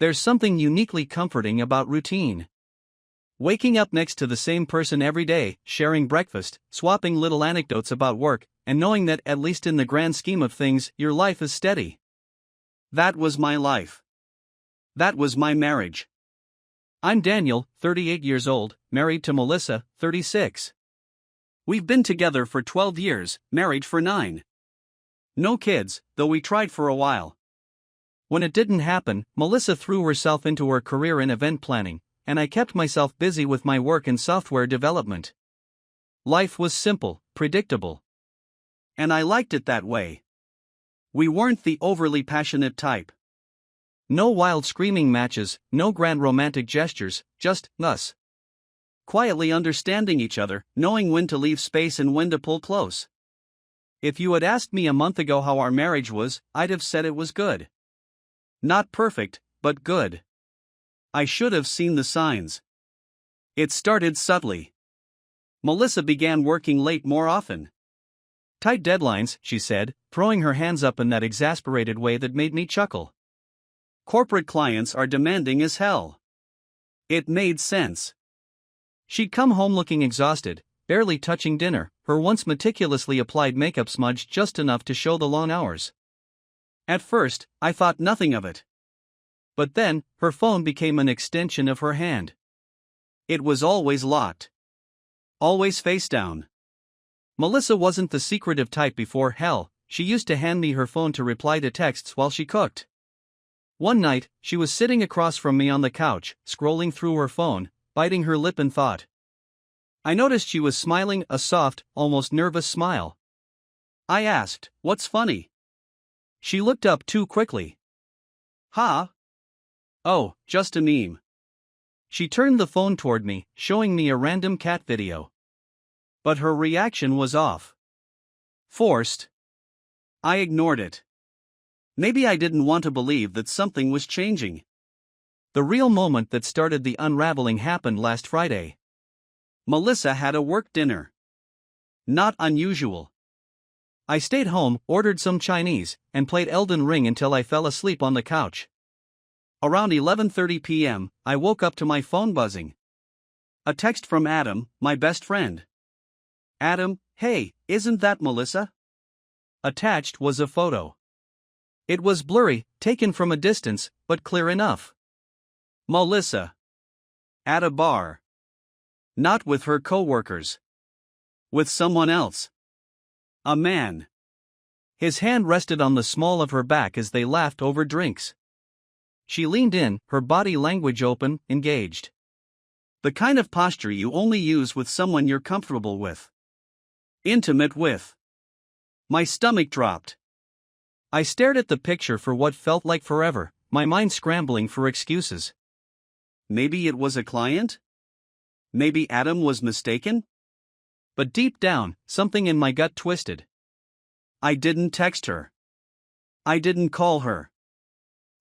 There's something uniquely comforting about routine. Waking up next to the same person every day, sharing breakfast, swapping little anecdotes about work, and knowing that, at least in the grand scheme of things, your life is steady. That was my life. That was my marriage. I'm Daniel, 38 years old, married to Melissa, 36. We've been together for 12 years, married for 9. No kids, though we tried for a while. When it didn't happen, Melissa threw herself into her career in event planning, and I kept myself busy with my work in software development. Life was simple, predictable. And I liked it that way. We weren't the overly passionate type. No wild screaming matches, no grand romantic gestures, just us. Quietly understanding each other, knowing when to leave space and when to pull close. If you had asked me a month ago how our marriage was, I'd have said it was good. Not perfect, but good. I should have seen the signs. It started subtly. Melissa began working late more often. Tight deadlines, she said, throwing her hands up in that exasperated way that made me chuckle. Corporate clients are demanding as hell. It made sense. She'd come home looking exhausted, barely touching dinner, her once meticulously applied makeup smudged just enough to show the long hours. At first, I thought nothing of it. But then, her phone became an extension of her hand. It was always locked. Always face down. Melissa wasn't the secretive type before. Hell, she used to hand me her phone to reply to texts while she cooked. One night, she was sitting across from me on the couch, scrolling through her phone, biting her lip in thought. I noticed she was smiling, a soft, almost nervous smile. I asked, "What's funny?" She looked up too quickly. "Huh? Oh, just a meme." She turned the phone toward me, showing me a random cat video. But her reaction was off. Forced. I ignored it. Maybe I didn't want to believe that something was changing. The real moment that started the unraveling happened last Friday. Melissa had a work dinner. Not unusual. I stayed home, ordered some Chinese, and played Elden Ring until I fell asleep on the couch. Around 11:30 p.m., I woke up to my phone buzzing. A text from Adam, my best friend. "Adam, hey, isn't that Melissa?" Attached was a photo. It was blurry, taken from a distance, but clear enough. Melissa. At a bar. Not with her coworkers. With someone else. A man. His hand rested on the small of her back as they laughed over drinks. She leaned in, her body language open, engaged. The kind of posture you only use with someone you're comfortable with. Intimate with. My stomach dropped. I stared at the picture for what felt like forever, my mind scrambling for excuses. Maybe it was a client? Maybe Adam was mistaken? But deep down, something in my gut twisted. I didn't text her. I didn't call her.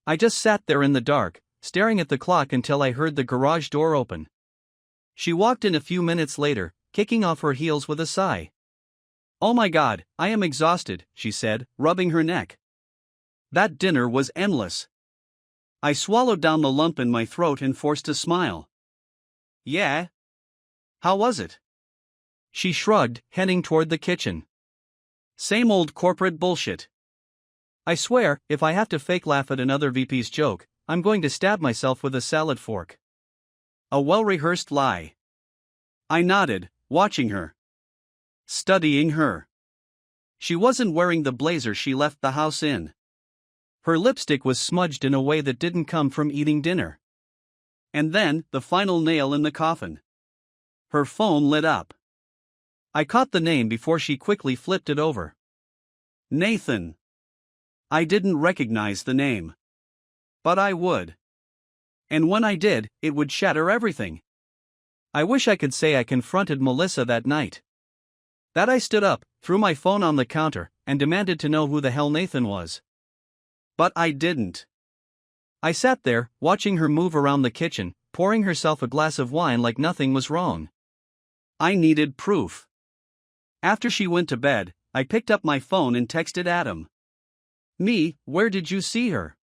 I just sat there in the dark, staring at the clock until I heard the garage door open. She walked in a few minutes later, kicking off her heels with a sigh. "Oh my God, I am exhausted," she said, rubbing her neck. That dinner was endless. I swallowed down the lump in my throat and forced a smile. "Yeah? How was it?" She shrugged, heading toward the kitchen. "Same old corporate bullshit. I swear, if I have to fake laugh at another VP's joke, I'm going to stab myself with a salad fork." A well-rehearsed lie. I nodded, watching her. Studying her. She wasn't wearing the blazer she left the house in. Her lipstick was smudged in a way that didn't come from eating dinner. And then, the final nail in the coffin. Her phone lit up. I caught the name before she quickly flipped it over. Nathan. I didn't recognize the name. But I would. And when I did, it would shatter everything. I wish I could say I confronted Melissa that night. That I stood up, threw my phone on the counter, and demanded to know who the hell Nathan was. But I didn't. I sat there, watching her move around the kitchen, pouring herself a glass of wine like nothing was wrong. I needed proof. After she went to bed, I picked up my phone and texted Adam. "Me, where did you see her?"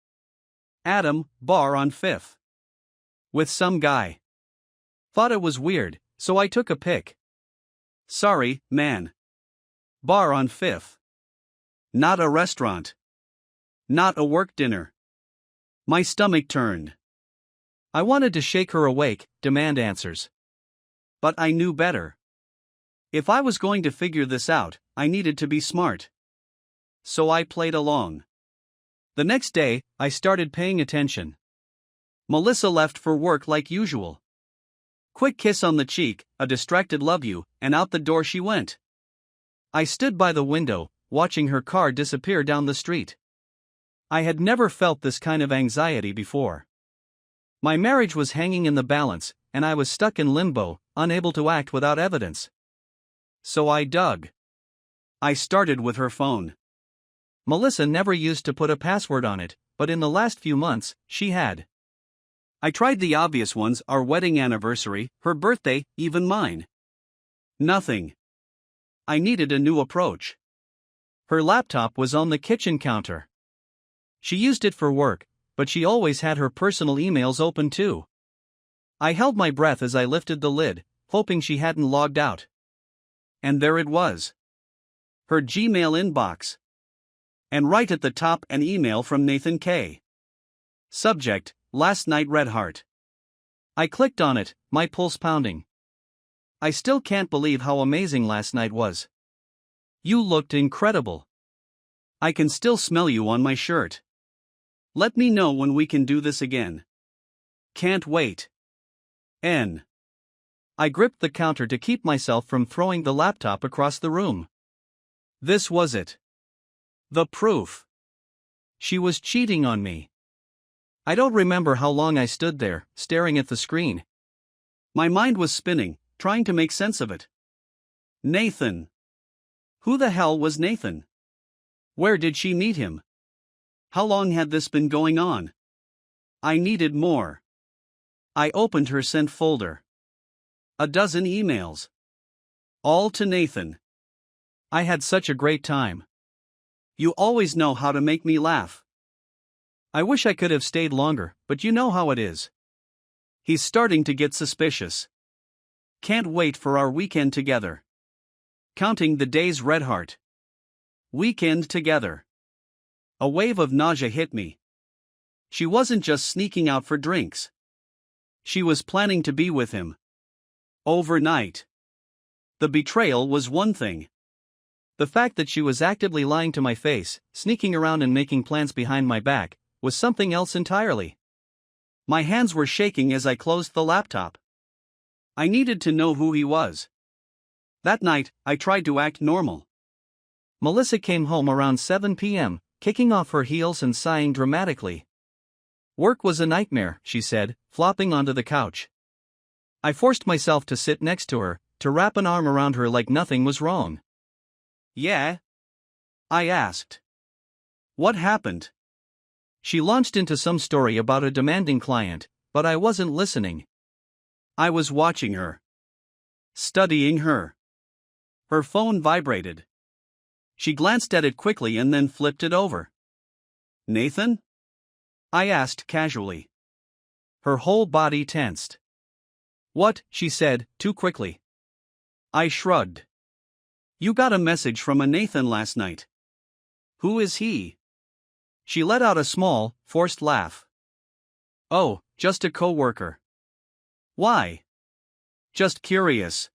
Adam, bar on 5th. With some guy. Thought it was weird, so I took a pic. Sorry, man. Bar on 5th. Not a restaurant. Not a work dinner. My stomach turned. I wanted to shake her awake, demand answers. But I knew better. If I was going to figure this out, I needed to be smart. So I played along. The next day, I started paying attention. Melissa left for work like usual. Quick kiss on the cheek, a distracted love you, and out the door she went. I stood by the window, watching her car disappear down the street. I had never felt this kind of anxiety before. My marriage was hanging in the balance, and I was stuck in limbo, unable to act without evidence. So I dug. I started with her phone. Melissa never used to put a password on it, but in the last few months, she had. I tried the obvious ones: our wedding anniversary, her birthday, even mine. Nothing. I needed a new approach. Her laptop was on the kitchen counter. She used it for work, but she always had her personal emails open too. I held my breath as I lifted the lid, hoping she hadn't logged out. And there it was. Her Gmail inbox. And right at the top, an email from Nathan K. Subject: Last night red heart. I clicked on it, my pulse pounding. I still can't believe how amazing last night was. You looked incredible. I can still smell you on my shirt. Let me know when we can do this again. Can't wait. N. I gripped the counter to keep myself from throwing the laptop across the room. This was it. The proof. She was cheating on me. I don't remember how long I stood there, staring at the screen. My mind was spinning, trying to make sense of it. Nathan. Who the hell was Nathan? Where did she meet him? How long had this been going on? I needed more. I opened her sent folder. A dozen emails. All to Nathan. I had such a great time. You always know how to make me laugh. I wish I could have stayed longer, but you know how it is. He's starting to get suspicious. Can't wait for our weekend together. Counting the days, red heart. Weekend together. A wave of nausea hit me. She wasn't just sneaking out for drinks. She was planning to be with him. Overnight. The betrayal was one thing. The fact that she was actively lying to my face, sneaking around and making plans behind my back, was something else entirely. My hands were shaking as I closed the laptop. I needed to know who he was. That night, I tried to act normal. Melissa came home around 7 p.m., kicking off her heels and sighing dramatically. Work was a nightmare, she said, flopping onto the couch. I forced myself to sit next to her, to wrap an arm around her like nothing was wrong. Yeah? I asked. What happened? She launched into some story about a demanding client, but I wasn't listening. I was watching her. Studying her. Her phone vibrated. She glanced at it quickly and then flipped it over. Nathan? I asked casually. Her whole body tensed. What? She said, too quickly. I shrugged. You got a message from a Nathan last night. Who is he? She let out a small, forced laugh. Oh, just a coworker. Why? Just curious.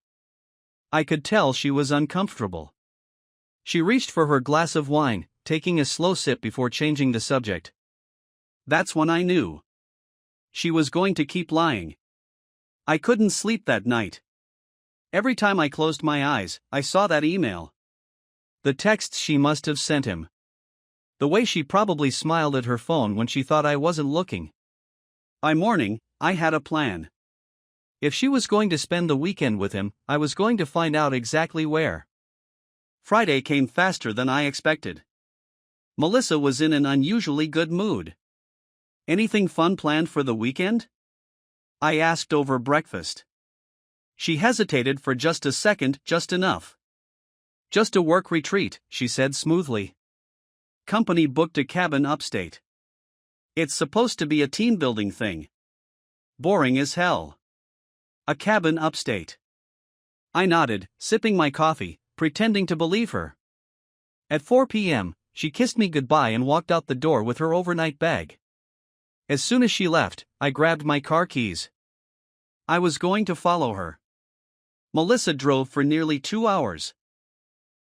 I could tell she was uncomfortable. She reached for her glass of wine, taking a slow sip before changing the subject. That's when I knew. She was going to keep lying. I couldn't sleep that night. Every time I closed my eyes, I saw that email. The texts she must have sent him. The way she probably smiled at her phone when she thought I wasn't looking. By morning, I had a plan. If she was going to spend the weekend with him, I was going to find out exactly where. Friday came faster than I expected. Melissa was in an unusually good mood. Anything fun planned for the weekend? I asked over breakfast. She hesitated for just a second, just enough. Just a work retreat, she said smoothly. Company booked a cabin upstate. It's supposed to be a team-building thing. Boring as hell. A cabin upstate. I nodded, sipping my coffee, pretending to believe her. At 4 p.m., she kissed me goodbye and walked out the door with her overnight bag. As soon as she left, I grabbed my car keys. I was going to follow her. Melissa drove for nearly 2 hours.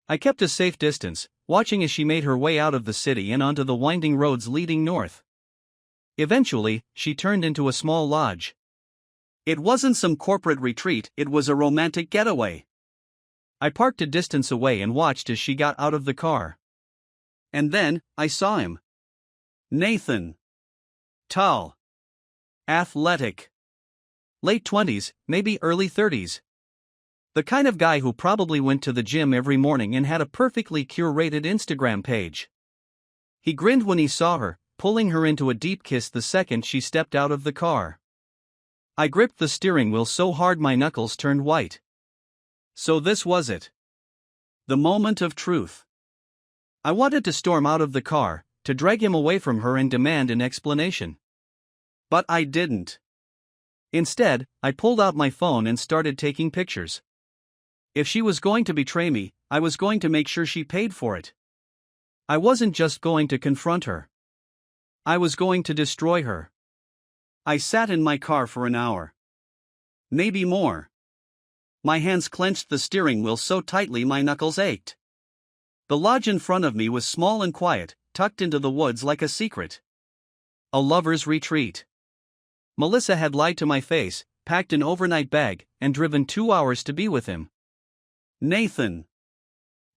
I kept a safe distance, watching as she made her way out of the city and onto the winding roads leading north. Eventually, she turned into a small lodge. It wasn't some corporate retreat, it was a romantic getaway. I parked a distance away and watched as she got out of the car. And then, I saw him. Nathan. Tall. Athletic. Late 20s, maybe early 30s. The kind of guy who probably went to the gym every morning and had a perfectly curated Instagram page. He grinned when he saw her, pulling her into a deep kiss the second she stepped out of the car. I gripped the steering wheel so hard my knuckles turned white. So this was it. The moment of truth. I wanted to storm out of the car, to drag him away from her and demand an explanation. But I didn't. Instead, I pulled out my phone and started taking pictures. If she was going to betray me, I was going to make sure she paid for it. I wasn't just going to confront her. I was going to destroy her. I sat in my car for an hour. Maybe more. My hands clenched the steering wheel so tightly my knuckles ached. The lodge in front of me was small and quiet, tucked into the woods like a secret. A lover's retreat. Melissa had lied to my face, packed an overnight bag, and driven 2 hours to be with him. Nathan.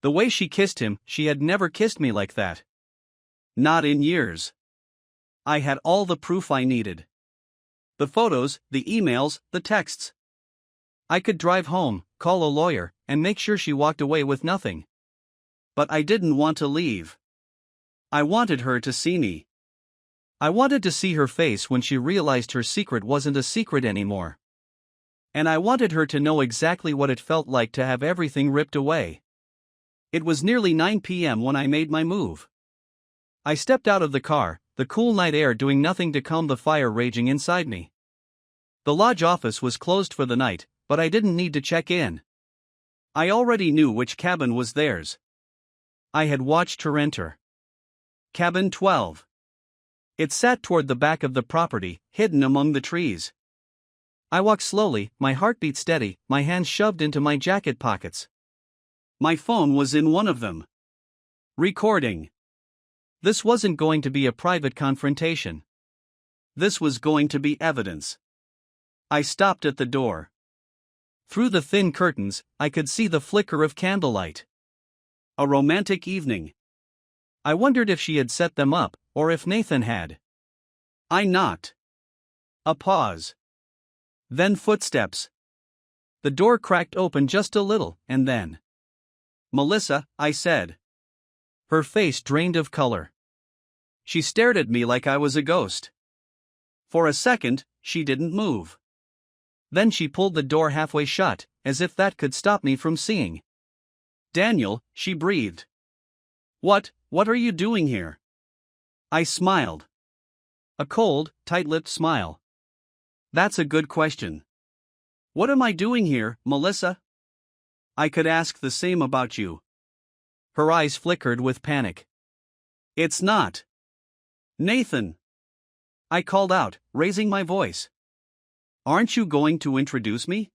The way she kissed him, she had never kissed me like that. Not in years. I had all the proof I needed. The photos, the emails, the texts. I could drive home, call a lawyer, and make sure she walked away with nothing. But I didn't want to leave. I wanted her to see me. I wanted to see her face when she realized her secret wasn't a secret anymore. And I wanted her to know exactly what it felt like to have everything ripped away. It was nearly 9 p.m. when I made my move. I stepped out of the car, the cool night air doing nothing to calm the fire raging inside me. The lodge office was closed for the night, but I didn't need to check in. I already knew which cabin was theirs. I had watched her enter. Cabin 12. It sat toward the back of the property, hidden among the trees. I walked slowly, my heartbeat steady, my hands shoved into my jacket pockets. My phone was in one of them. Recording. This wasn't going to be a private confrontation. This was going to be evidence. I stopped at the door. Through the thin curtains, I could see the flicker of candlelight. A romantic evening. I wondered if she had set them up, or if Nathan had. I knocked. A pause. Then footsteps. The door cracked open just a little, and then. "Melissa," I said. Her face drained of color. She stared at me like I was a ghost. For a second, she didn't move. Then she pulled the door halfway shut, as if that could stop me from seeing. "Daniel," she breathed. What are you doing here?" I smiled. A cold, tight-lipped smile. "That's a good question. What am I doing here, Melissa?" "I could ask the same about you." Her eyes flickered with panic. "It's not Nathan," I called out, raising my voice. "Aren't you going to introduce me?"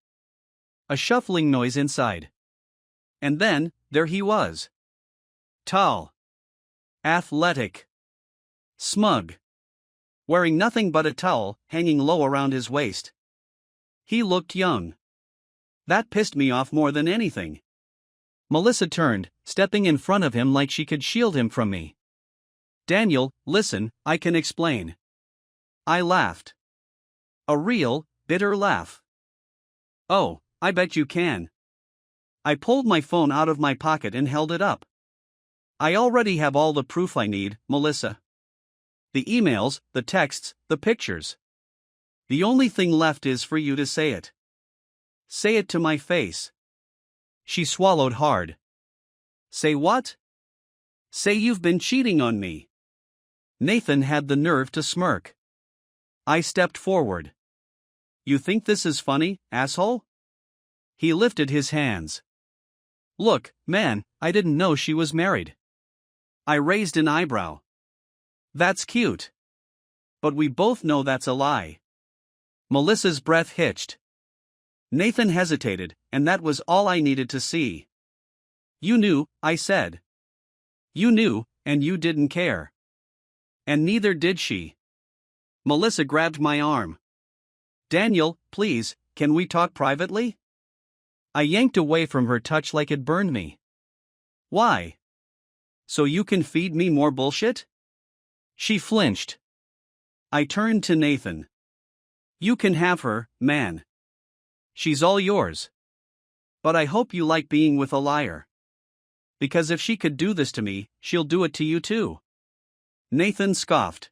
A shuffling noise inside. And then, there he was. Tall. Athletic. Smug. Wearing nothing but a towel, hanging low around his waist. He looked young. That pissed me off more than anything. Melissa turned, stepping in front of him like she could shield him from me. "Daniel, listen, I can explain." I laughed. A real, bitter laugh. "Oh, I bet you can." I pulled my phone out of my pocket and held it up. "I already have all the proof I need, Melissa. The emails, the texts, the pictures. The only thing left is for you to say it. Say it to my face." She swallowed hard. "Say what?" "Say you've been cheating on me." Nathan had the nerve to smirk. I stepped forward. You think this is funny, asshole? He lifted his hands. Look, man, I didn't know she was married. I raised an eyebrow. That's cute. But we both know that's a lie. Melissa's breath hitched. Nathan hesitated, and that was all I needed to see. You knew, I said. You knew, and you didn't care. And neither did she. Melissa grabbed my arm. Daniel, please, can we talk privately? I yanked away from her touch like it burned me. Why? So you can feed me more bullshit? She flinched. I turned to Nathan. You can have her, man. She's all yours. But I hope you like being with a liar. Because if she could do this to me, she'll do it to you too. Nathan scoffed.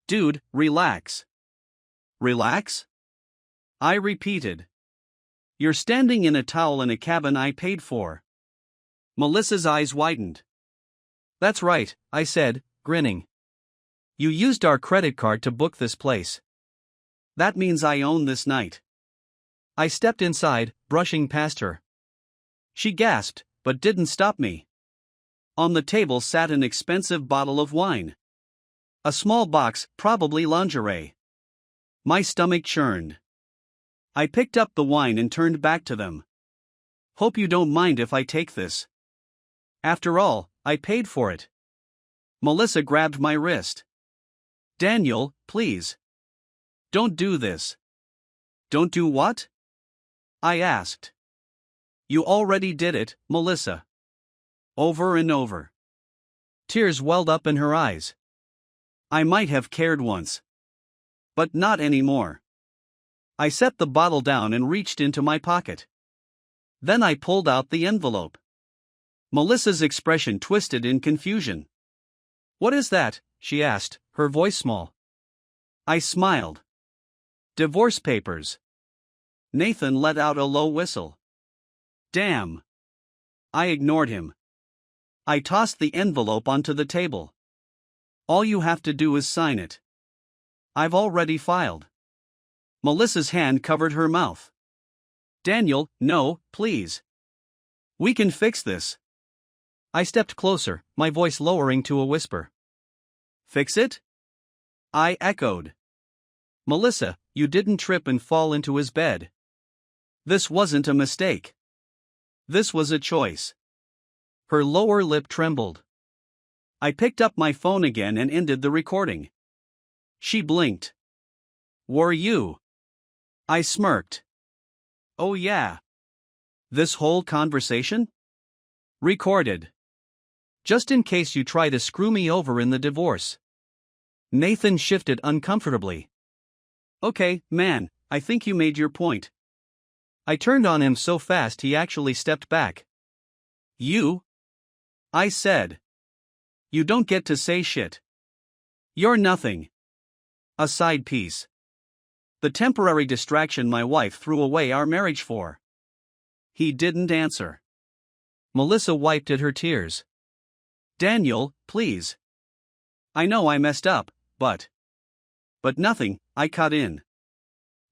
Dude, relax. Relax? I repeated. You're standing in a towel in a cabin I paid for. Melissa's eyes widened. That's right, I said, grinning. You used our credit card to book this place. That means I own this night. I stepped inside, brushing past her. She gasped, but didn't stop me. On the table sat an expensive bottle of wine. A small box, probably lingerie. My stomach churned. I picked up the wine and turned back to them. Hope you don't mind if I take this. After all, I paid for it. Melissa grabbed my wrist. Daniel, please. Don't do this. Don't do what? I asked. You already did it, Melissa. Over and over. Tears welled up in her eyes. I might have cared once. But not anymore. I set the bottle down and reached into my pocket. Then I pulled out the envelope. Melissa's expression twisted in confusion. What is that? She asked, her voice small. I smiled. Divorce papers. Nathan let out a low whistle. Damn. I ignored him. I tossed the envelope onto the table. All you have to do is sign it. I've already filed. Melissa's hand covered her mouth. Daniel, no, please. We can fix this. I stepped closer, my voice lowering to a whisper. Fix it? I echoed. Melissa, you didn't trip and fall into his bed. This wasn't a mistake. This was a choice. Her lower lip trembled. I picked up my phone again and ended the recording. She blinked. Were you? I smirked. Oh yeah. This whole conversation? Recorded. Just in case you try to screw me over in the divorce. Nathan shifted uncomfortably. Okay, man, I think you made your point. I turned on him so fast he actually stepped back. You? I said. You don't get to say shit. You're nothing. A side piece. The temporary distraction my wife threw away our marriage for. He didn't answer. Melissa wiped at her tears. Daniel, please. I know I messed up, but nothing, I cut in.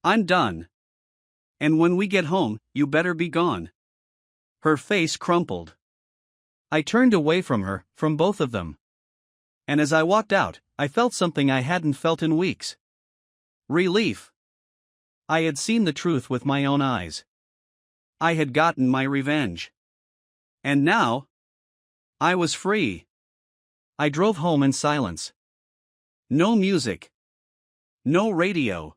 I'm done. And when we get home, you better be gone. Her face crumpled. I turned away from her, from both of them. And as I walked out, I felt something I hadn't felt in weeks. Relief. I had seen the truth with my own eyes. I had gotten my revenge. And now, I was free. I drove home in silence. No music. No radio.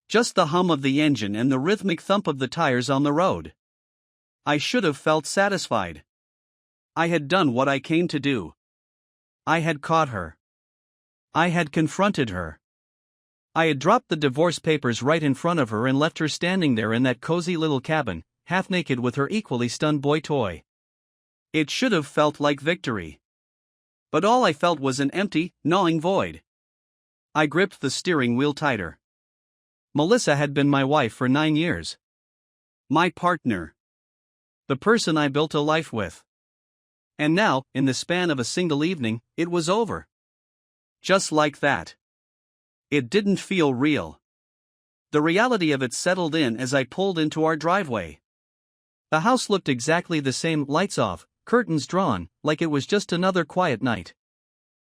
Just the hum of the engine and the rhythmic thump of the tires on the road. I should have felt satisfied. I had done what I came to do. I had caught her. I had confronted her. I had dropped the divorce papers right in front of her and left her standing there in that cozy little cabin, half naked with her equally stunned boy toy. It should have felt like victory. But all I felt was an empty, gnawing void. I gripped the steering wheel tighter. Melissa had been my wife for 9 years. My partner. The person I built a life with. And now, in the span of a single evening, it was over. Just like that. It didn't feel real. The reality of it settled in as I pulled into our driveway. The house looked exactly the same, lights off, curtains drawn, like it was just another quiet night.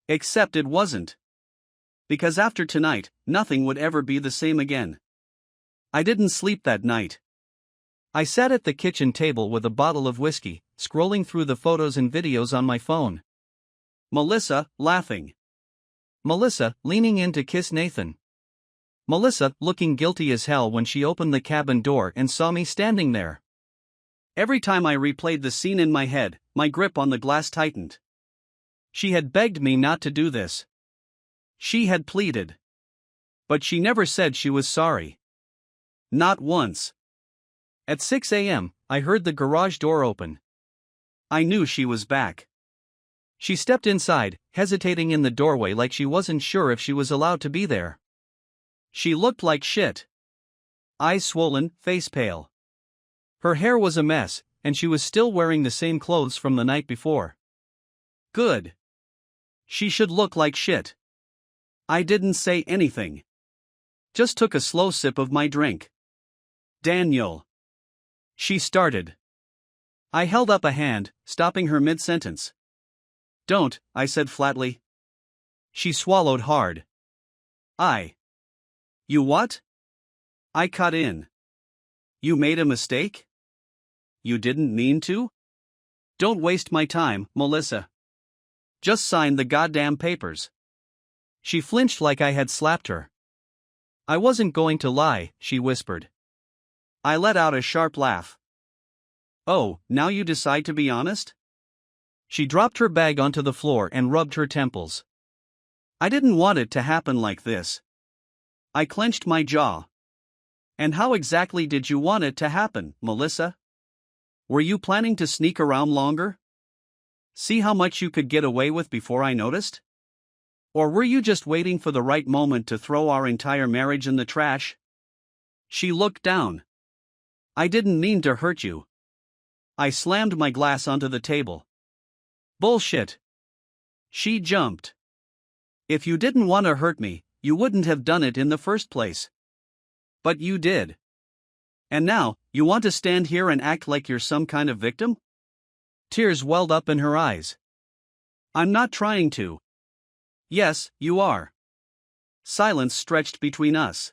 Except it wasn't. Because after tonight, nothing would ever be the same again. I didn't sleep that night. I sat at the kitchen table with a bottle of whiskey, scrolling through the photos and videos on my phone. Melissa, laughing. Melissa, leaning in to kiss Nathan. Melissa, looking guilty as hell when she opened the cabin door and saw me standing there. Every time I replayed the scene in my head, my grip on the glass tightened. She had begged me not to do this. She had pleaded. But she never said she was sorry. Not once. At 6 a.m., I heard the garage door open. I knew she was back. She stepped inside, hesitating in the doorway like she wasn't sure if she was allowed to be there. She looked like shit. Eyes swollen, face pale. Her hair was a mess, and she was still wearing the same clothes from the night before. Good. She should look like shit. I didn't say anything. Just took a slow sip of my drink. Daniel. She started. I held up a hand, stopping her mid-sentence. Don't, I said flatly. She swallowed hard. You what? I cut in. You made a mistake? You didn't mean to? Don't waste my time, Melissa. Just sign the goddamn papers. She flinched like I had slapped her. I wasn't going to lie, she whispered. I let out a sharp laugh. Oh, now you decide to be honest? She dropped her bag onto the floor and rubbed her temples. I didn't want it to happen like this. I clenched my jaw. And how exactly did you want it to happen, Melissa? Were you planning to sneak around longer? See how much you could get away with before I noticed? Or were you just waiting for the right moment to throw our entire marriage in the trash? She looked down. I didn't mean to hurt you. I slammed my glass onto the table. Bullshit. She jumped. If you didn't want to hurt me, you wouldn't have done it in the first place. But you did. And now, you want to stand here and act like you're some kind of victim? Tears welled up in her eyes. I'm not trying to. Yes, you are. Silence stretched between us.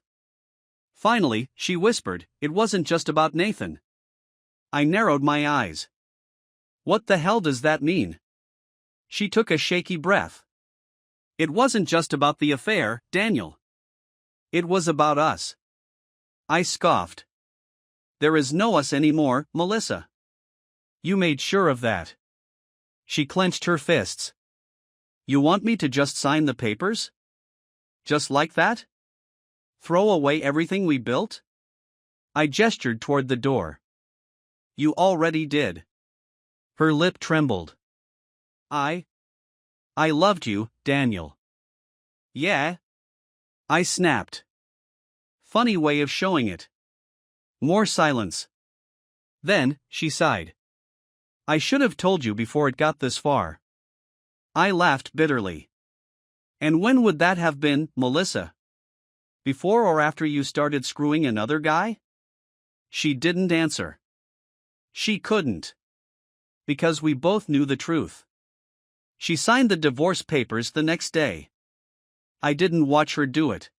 Finally, she whispered, it wasn't just about Nathan. I narrowed my eyes. What the hell does that mean? She took a shaky breath. It wasn't just about the affair, Daniel. It was about us. I scoffed. There is no us anymore, Melissa. You made sure of that. She clenched her fists. You want me to just sign the papers? Just like that? Throw away everything we built? I gestured toward the door. You already did. Her lip trembled. I loved you, Daniel. Yeah? I snapped. Funny way of showing it. More silence. Then, she sighed. I should have told you before it got this far. I laughed bitterly. And when would that have been, Melissa? Before or after you started screwing another guy? She didn't answer. She couldn't. Because we both knew the truth. She signed the divorce papers the next day. I didn't watch her do it.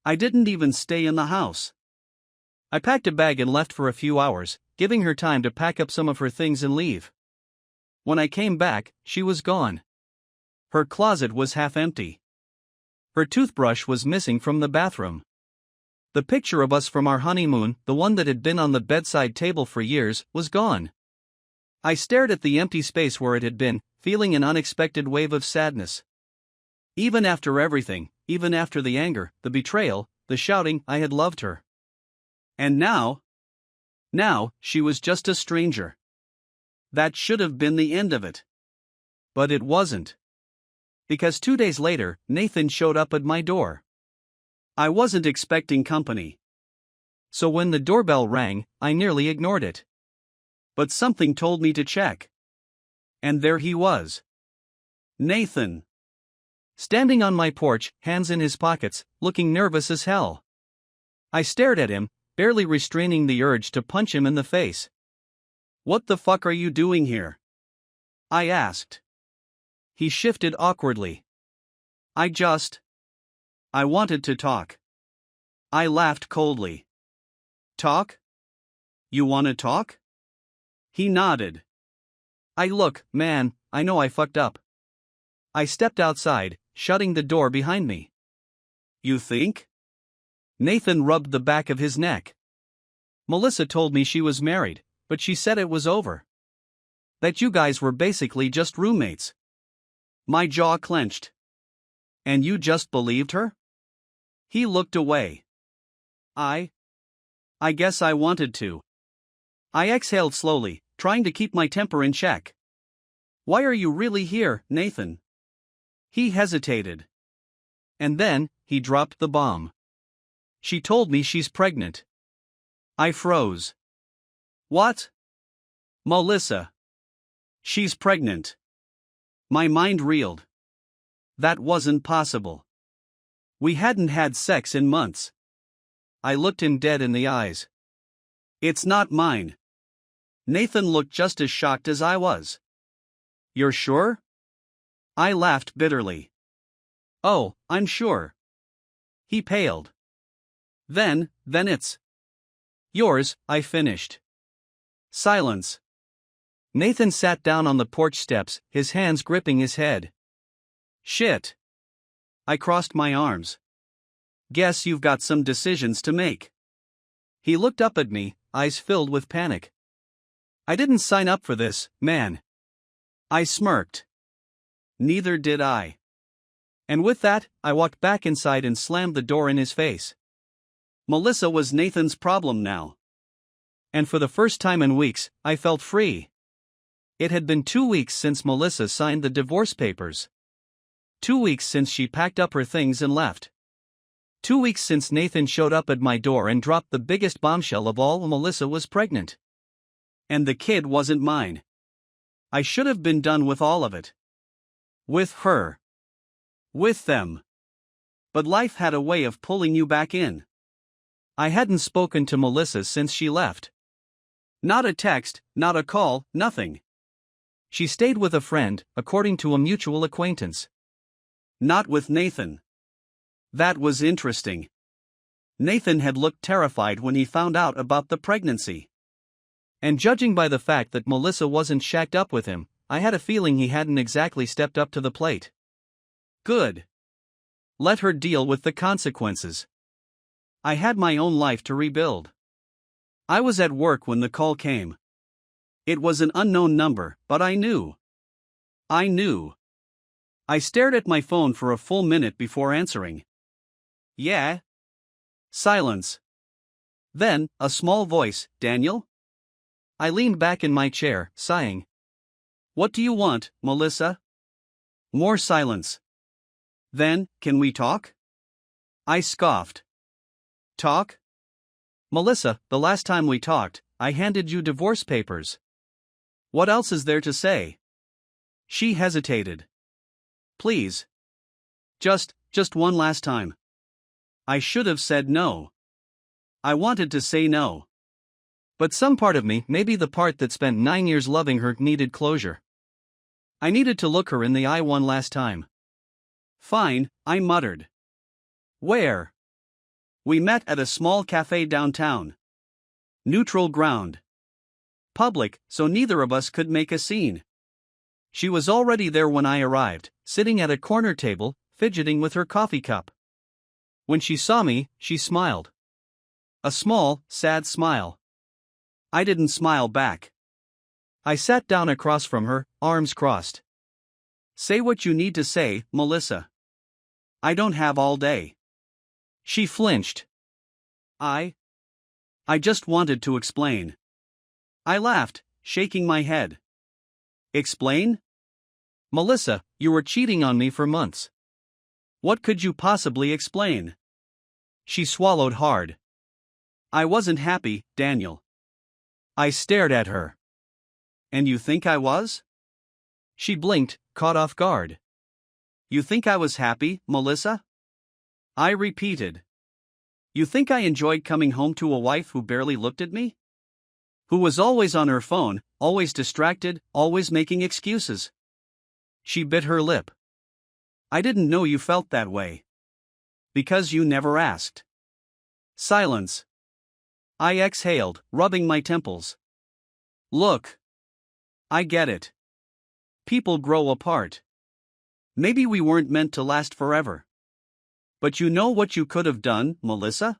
I didn't even stay in the house. I packed a bag and left for a few hours, giving her time to pack up some of her things and leave. When I came back, she was gone. Her closet was half empty. Her toothbrush was missing from the bathroom. The picture of us from our honeymoon, the one that had been on the bedside table for years, was gone. I stared at the empty space where it had been, feeling an unexpected wave of sadness. Even after everything, even after the anger, the betrayal, the shouting, I had loved her. And now, she was just a stranger. That should have been the end of it. But it wasn't. Because 2 days later, Nathan showed up at my door. I wasn't expecting company. So when the doorbell rang, I nearly ignored it. But something told me to check. And there he was. Nathan. standing on my porch, hands in his pockets, looking nervous as hell. I stared at him, barely restraining the urge to punch him in the face. "What the fuck are you doing here?" I asked. He shifted awkwardly. I wanted to talk." I laughed coldly. "Talk? You wanna talk?" He nodded. "Look, man, I know I fucked up." I stepped outside, shutting the door behind me. "You think?" Nathan rubbed the back of his neck. "Melissa told me she was married, but she said it was over. That you guys were basically just roommates." My jaw clenched. "And you just believed her?" He looked away. I guess I wanted to." I exhaled slowly, trying to keep my temper in check. "Why are you really here, Nathan?" He hesitated. And then, he dropped the bomb. "She told me she's pregnant." I froze. "What?" "Melissa. She's pregnant." My mind reeled. That wasn't possible. We hadn't had sex in months. I looked him dead in the eyes. "It's not mine." Nathan looked just as shocked as I was. "You're sure?" I laughed bitterly. "Oh, I'm sure." He paled. Then it's yours," I finished. Silence. Nathan sat down on the porch steps, his hands gripping his head. "Shit." I crossed my arms. "Guess you've got some decisions to make." He looked up at me, eyes filled with panic. "I didn't sign up for this, man." I smirked. Neither did I. And with that, I walked back inside and slammed the door in his face. Melissa was Nathan's problem now. And for the first time in weeks, I felt free. It had been 2 weeks since Melissa signed the divorce papers. 2 weeks since she packed up her things and left. 2 weeks since Nathan showed up at my door and dropped the biggest bombshell of all: Melissa was pregnant. And the kid wasn't mine. I should have been done with all of it. With her. With them. But life had a way of pulling you back in. I hadn't spoken to Melissa since she left. Not a text, not a call, nothing. She stayed with a friend, according to a mutual acquaintance. Not with Nathan. That was interesting. Nathan had looked terrified when he found out about the pregnancy. And judging by the fact that Melissa wasn't shacked up with him, I had a feeling he hadn't exactly stepped up to the plate. Good. Let her deal with the consequences. I had my own life to rebuild. I was at work when the call came. It was an unknown number, but I knew. I stared at my phone for a full minute before answering. "Yeah?" Silence. Then, a small voice, "Daniel?" I leaned back in my chair, sighing. "What do you want, Melissa?" More silence. Then, "Can we talk?" I scoffed. "Talk?" "Melissa, the last time we talked, I handed you divorce papers. What else is there to say?" She hesitated. "Please. Just one last time." I should have said no. I wanted to say no. But some part of me, maybe the part that spent 9 years loving her, needed closure. I needed to look her in the eye one last time. "Fine," I muttered. "Where?" We met at a small cafe downtown. Neutral ground. Public, so neither of us could make a scene. She was already there when I arrived, sitting at a corner table, fidgeting with her coffee cup. When she saw me, she smiled. A small, sad smile. I didn't smile back. I sat down across from her, arms crossed. "Say what you need to say, Melissa. I don't have all day." She flinched. I just wanted to explain." I laughed, shaking my head. "Explain?" "Melissa, you were cheating on me for months. What could you possibly explain?" She swallowed hard. "I wasn't happy, Daniel." I stared at her. "And you think I was?" She blinked, caught off guard. You think I was happy, Melissa? I repeated. You think I enjoyed coming home to a wife who barely looked at me? Who was always on her phone, always distracted, always making excuses? She bit her lip. I didn't know you felt that way. Because you never asked. Silence. I exhaled, rubbing my temples. Look. I get it. People grow apart. Maybe we weren't meant to last forever. But you know what you could have done, Melissa?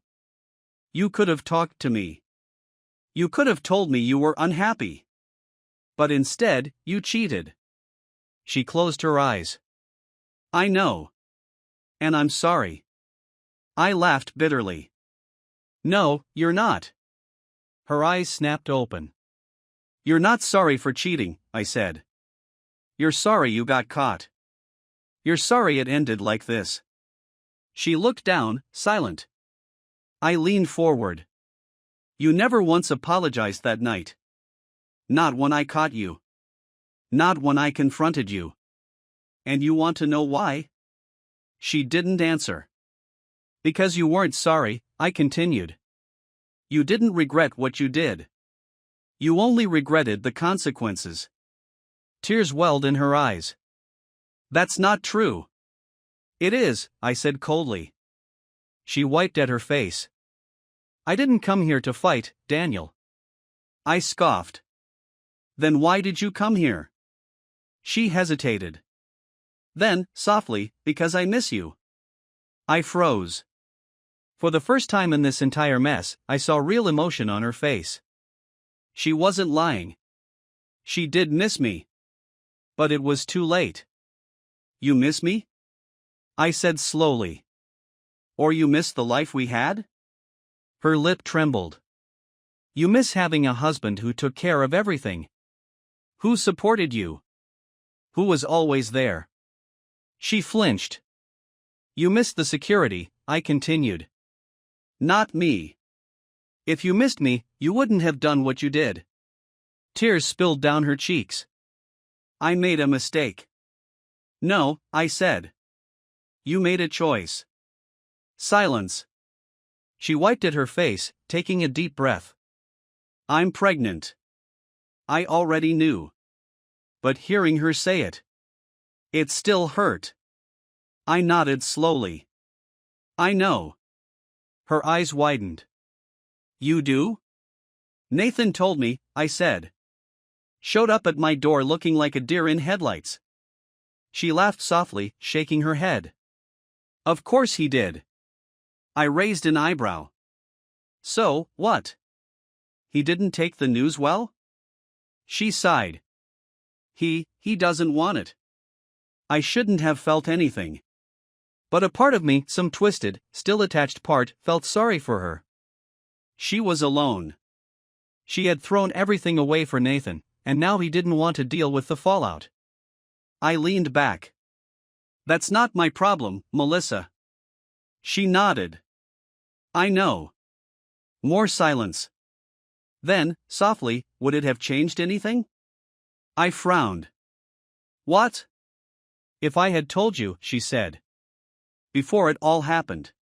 You could have talked to me. You could have told me you were unhappy. But instead, you cheated. She closed her eyes. I know. And I'm sorry. I laughed bitterly. No, you're not. Her eyes snapped open. You're not sorry for cheating, I said. You're sorry you got caught. You're sorry it ended like this. She looked down, silent. I leaned forward. You never once apologized that night. Not when I caught you. Not when I confronted you. And you want to know why? She didn't answer. Because you weren't sorry, I continued. You didn't regret what you did. You only regretted the consequences. Tears welled in her eyes. That's not true. It is, I said coldly. She wiped at her face. I didn't come here to fight, Daniel. I scoffed. Then why did you come here? She hesitated. Then, softly, because I miss you. I froze. For the first time in this entire mess, I saw real emotion on her face. She wasn't lying. She did miss me. But it was too late. You miss me? I said slowly. Or you miss the life we had? Her lip trembled. You miss having a husband who took care of everything. Who supported you? Who was always there? She flinched. You miss the security, I continued. Not me. If you missed me, you wouldn't have done what you did. Tears spilled down her cheeks. I made a mistake. No, I said. You made a choice. Silence. She wiped at her face, taking a deep breath. I'm pregnant. I already knew. But hearing her say it, it still hurt. I nodded slowly. I know. Her eyes widened. You do? Nathan told me, I said. Showed up at my door looking like a deer in headlights. She laughed softly, shaking her head. Of course he did. I raised an eyebrow. So, what? He didn't take the news well? She sighed. He doesn't want it. I shouldn't have felt anything. But a part of me, some twisted, still attached part, felt sorry for her. She was alone. She had thrown everything away for Nathan, and now he didn't want to deal with the fallout. I leaned back. That's not my problem, Melissa. She nodded. I know. More silence. Then, softly, would it have changed anything? I frowned. What? If I had told you, she said. Before it all happened.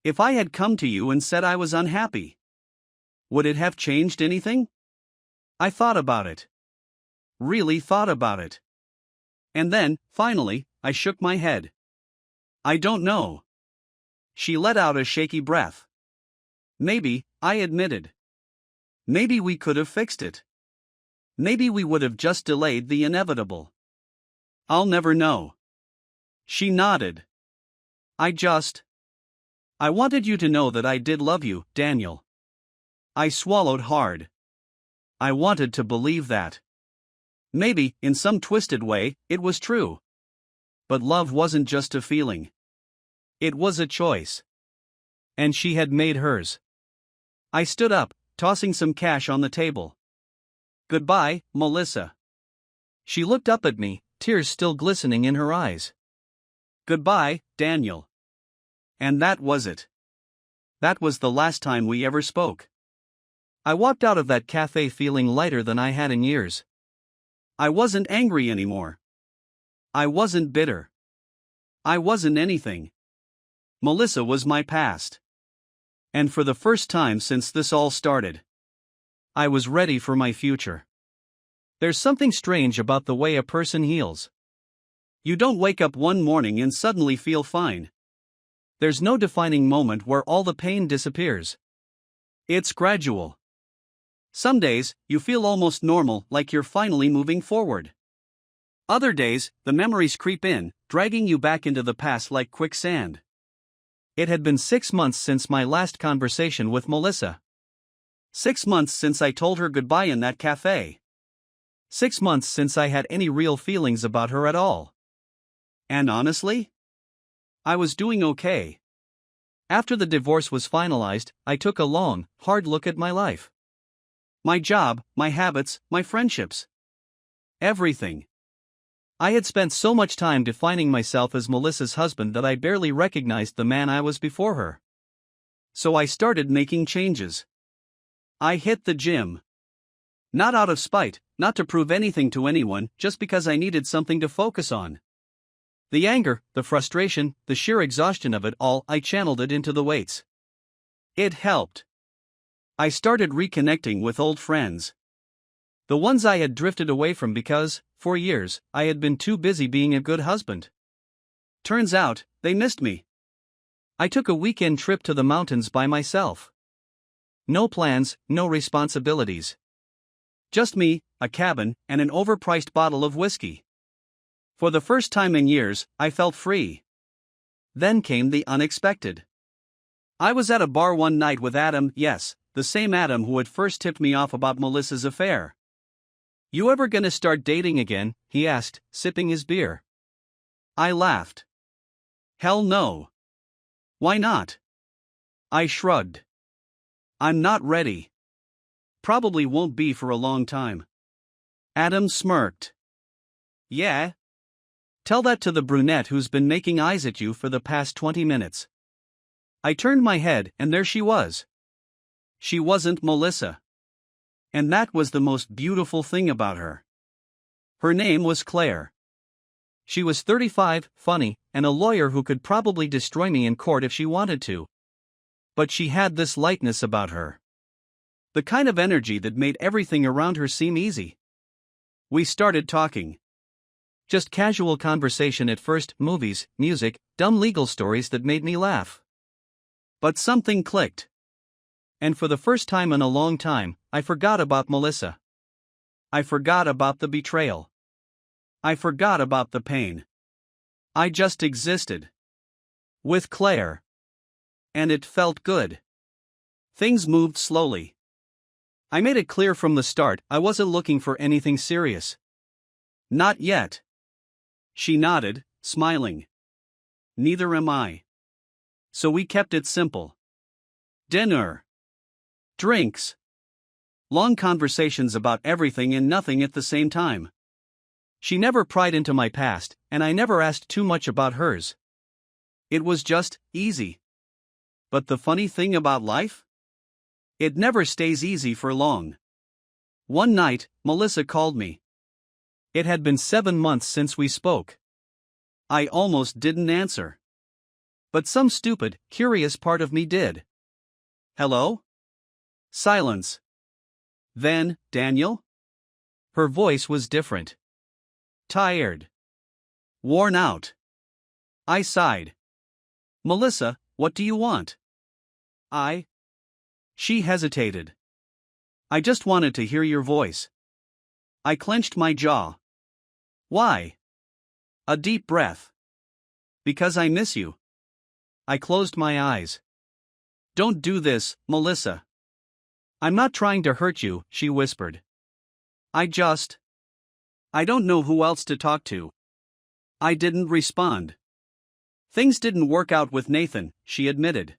If I had come to you and said I was unhappy. Would it have changed anything? I thought about it. Really thought about it. And then, finally, I shook my head. I don't know. She let out a shaky breath. Maybe, I admitted. Maybe we could have fixed it. Maybe we would have just delayed the inevitable. I'll never know. She nodded. I wanted you to know that I did love you, Daniel. I swallowed hard. I wanted to believe that. Maybe, in some twisted way, it was true. But love wasn't just a feeling. It was a choice. And she had made hers. I stood up, tossing some cash on the table. Goodbye, Melissa. She looked up at me, tears still glistening in her eyes. Goodbye, Daniel. And that was it. That was the last time we ever spoke. I walked out of that cafe feeling lighter than I had in years. I wasn't angry anymore. I wasn't bitter. I wasn't anything. Melissa was my past. And for the first time since this all started, I was ready for my future. There's something strange about the way a person heals. You don't wake up one morning and suddenly feel fine. There's no defining moment where all the pain disappears. It's gradual. Some days, you feel almost normal, like you're finally moving forward. Other days, the memories creep in, dragging you back into the past like quicksand. It had been 6 months since my last conversation with Melissa. 6 months since I told her goodbye in that cafe. 6 months since I had any real feelings about her at all. And honestly, I was doing okay. After the divorce was finalized, I took a long, hard look at my life. My job, my habits, my friendships. Everything. I had spent so much time defining myself as Melissa's husband that I barely recognized the man I was before her. So I started making changes. I hit the gym. Not out of spite, not to prove anything to anyone, just because I needed something to focus on. The anger, the frustration, the sheer exhaustion of it all, I channeled it into the weights. It helped. I started reconnecting with old friends. The ones I had drifted away from because, for years, I had been too busy being a good husband. Turns out, they missed me. I took a weekend trip to the mountains by myself. No plans, no responsibilities. Just me, a cabin, and an overpriced bottle of whiskey. For the first time in years, I felt free. Then came the unexpected. I was at a bar one night with Adam, yes, the same Adam who had first tipped me off about Melissa's affair. "You ever gonna start dating again?" he asked, sipping his beer. I laughed. "Hell no. Why not?" I shrugged. "I'm not ready. Probably won't be for a long time." Adam smirked. "Yeah? Tell that to the brunette who's been making eyes at you for the past 20 minutes. I turned my head and there she was. She wasn't Melissa. And that was the most beautiful thing about her. Her name was Claire. She was 35, funny, and a lawyer who could probably destroy me in court if she wanted to. But she had this lightness about her. The kind of energy that made everything around her seem easy. We started talking. Just casual conversation at first, movies, music, dumb legal stories that made me laugh. But something clicked. And for the first time in a long time, I forgot about Melissa. I forgot about the betrayal. I forgot about the pain. I just existed. With Claire. And it felt good. Things moved slowly. I made it clear from the start I wasn't looking for anything serious. Not yet. She nodded, smiling. Neither am I. So we kept it simple. Dinner. Drinks. Long conversations about everything and nothing at the same time. She never pried into my past, and I never asked too much about hers. It was just easy. But the funny thing about life? It never stays easy for long. One night, Melissa called me. It had been 7 months since we spoke. I almost didn't answer. But some stupid, curious part of me did. "Hello?" Silence. Then, "Daniel?" Her voice was different. Tired. Worn out. I sighed. "Melissa, what do you want?" She hesitated. "I just wanted to hear your voice." I clenched my jaw. "Why?" A deep breath. "Because I miss you." I closed my eyes. "Don't do this, Melissa." "I'm not trying to hurt you," she whispered. I don't know who else to talk to." I didn't respond. "Things didn't work out with Nathan," she admitted.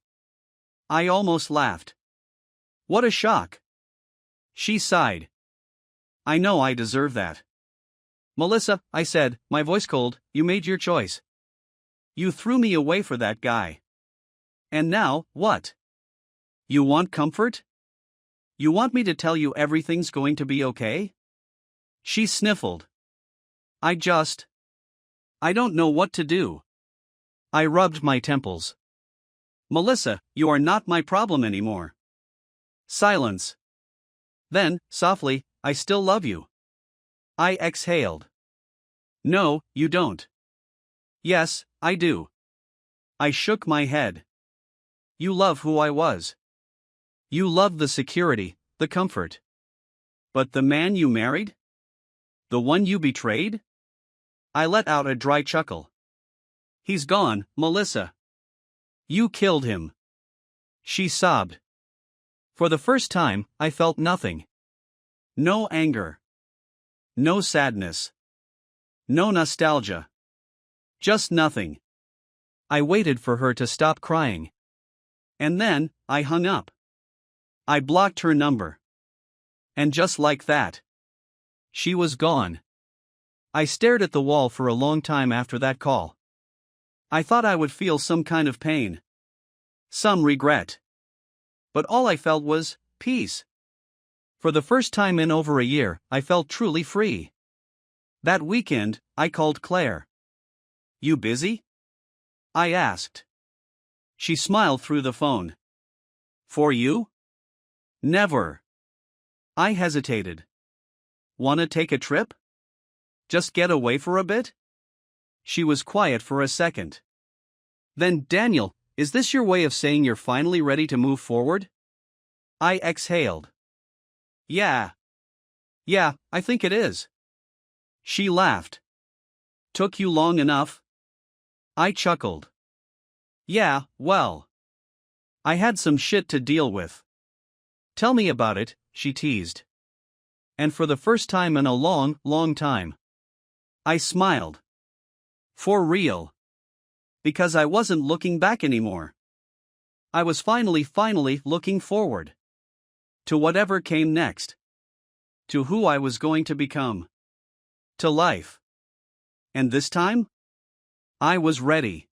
I almost laughed. "What a shock." She sighed. "I know I deserve that." "Melissa," I said, my voice cold, "you made your choice. You threw me away for that guy. And now, what? You want comfort? You want me to tell you everything's going to be okay?" She sniffled. I don't know what to do." I rubbed my temples. Melissa, you are not my problem anymore. Silence. Then, softly, I still love you. I exhaled. No, you don't. Yes, I do. I shook my head. You love who I was. You love the security, the comfort. But the man you married? The one you betrayed? I let out a dry chuckle. He's gone, Melissa. You killed him. She sobbed. For the first time, I felt nothing. No anger. No sadness. No nostalgia. Just nothing. I waited for her to stop crying. And then, I hung up. I blocked her number. And just like that, she was gone. I stared at the wall for a long time after that call. I thought I would feel some kind of pain. Some regret. But all I felt was peace. For the first time in over a year, I felt truly free. That weekend, I called Claire. You busy? I asked. She smiled through the phone. For you? Never. I hesitated. Wanna take a trip? Just get away for a bit? She was quiet for a second. Then, Daniel, is this your way of saying you're finally ready to move forward? I exhaled. Yeah. Yeah, I think it is. She laughed. Took you long enough? I chuckled. Yeah, well. I had some shit to deal with. Tell me about it, she teased. And for the first time in a long, long time, I smiled. For real. Because I wasn't looking back anymore. I was finally looking forward. To whatever came next. To who I was going to become. To life. And this time? I was ready.